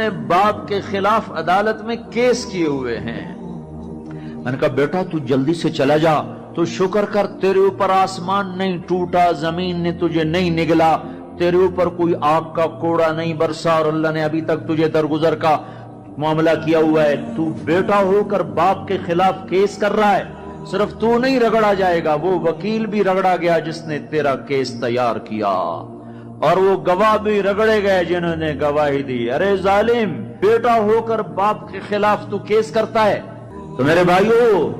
اپنے باپ کے خلاف عدالت میں کیس کیے ہوئے ہیں۔ میں نے کہا بیٹا تو جلدی سے چلا جا، تو شکر کر تیرے اوپر آسمان نہیں ٹوٹا، زمین نے تجھے نہیں نگلا، تیرے اوپر کوئی آگ کا کوڑا نہیں برسا، اور اللہ نے ابھی تک تجھے درگزر کا معاملہ کیا ہوا ہے۔ تو بیٹا ہو کر باپ کے خلاف کیس کر رہا ہے، صرف تو نہیں رگڑا جائے گا، وہ وکیل بھی رگڑا گیا جس نے تیرا کیس تیار کیا، اور وہ گواہ بھی رگڑے گئے جنہوں نے گواہی دی۔ ارے ظالم، بیٹا ہو کر باپ کے خلاف تو کیس کرتا ہے؟ تو میرے بھائیو،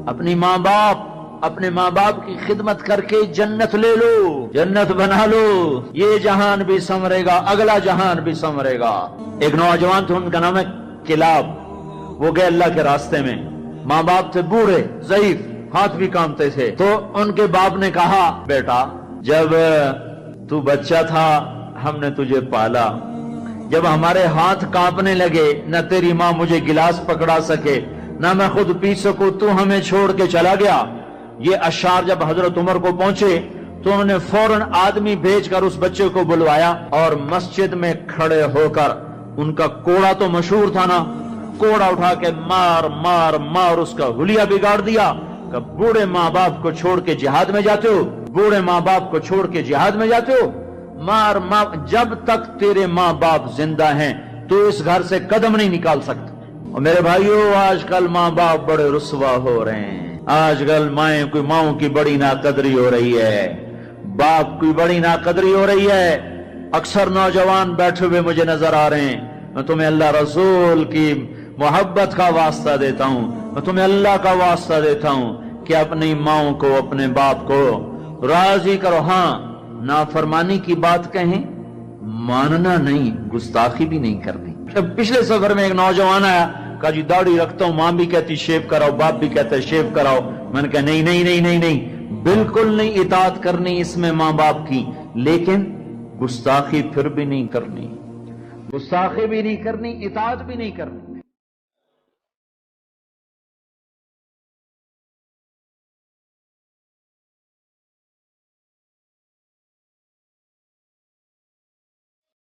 اپنے ماں باپ کی خدمت کر کے جنت لے لو، جنت بنا لو، یہ جہان بھی سنورے گا، اگلا جہان بھی سنورے گا۔ ایک نوجوان تھے، ان کا نام ہے کلاب، وہ گئے اللہ کے راستے میں، ماں باپ تھے بوڑھے ضعیف، ہاتھ بھی کامتے تھے، تو ان کے باپ نے کہا بیٹا جب تو بچہ تھا ہم نے تجھے پالا، جب ہمارے ہاتھ کانپنے لگے نہ تیری ماں مجھے گلاس پکڑا سکے نہ میں خود پی سکوں، تو ہمیں چھوڑ کے چلا گیا۔ یہ اشعار جب حضرت عمر کو پہنچے تو انہوں نے فوراً آدمی بھیج کر اس بچے کو بلوایا، اور مسجد میں کھڑے ہو کر ان کا کوڑا تو مشہور تھا نا، کوڑا اٹھا کے مار مار مار اس کا حلیہ بگاڑ دیا کہ بوڑھے ماں باپ کو چھوڑ کے جہاد میں جاتے ہو، بوڑھے ماں باپ کو چھوڑ کے جہاد میں جاتے ہو، مار مار، جب تک تیرے ماں باپ زندہ ہیں تو اس گھر سے قدم نہیں نکال سکتا۔ اور میرے بھائیو، آج کل ماں باپ بڑے رسوا ہو رہے ہیں، آج کل ماؤں کی بڑی ناقدری ہو رہی ہے، باپ کی بڑی ناقدری ہو رہی ہے۔ اکثر نوجوان بیٹھے ہوئے مجھے نظر آ رہے ہیں، میں تمہیں اللہ رسول کی محبت کا واسطہ دیتا ہوں، میں تمہیں اللہ کا واسطہ دیتا ہوں کہ اپنی ماؤں کو، اپنے باپ کو راضی کرو۔ ہاں، نافرمانی کی بات کہیں، ماننا نہیں، گستاخی بھی نہیں کرنی۔ پچھلے سفر میں ایک نوجوان آیا، کہا جی داڑھی رکھتا ہوں، ماں بھی کہتی شیو کراؤ، باپ بھی کہتا ہے شیو کراؤ۔ میں نے کہا نہیں نہیں نہیں نہیں نہیں، بالکل نہیں اطاعت کرنی اس میں ماں باپ کی، لیکن گستاخی پھر بھی نہیں کرنی، گستاخی بھی نہیں کرنی، اطاعت بھی نہیں کرنی۔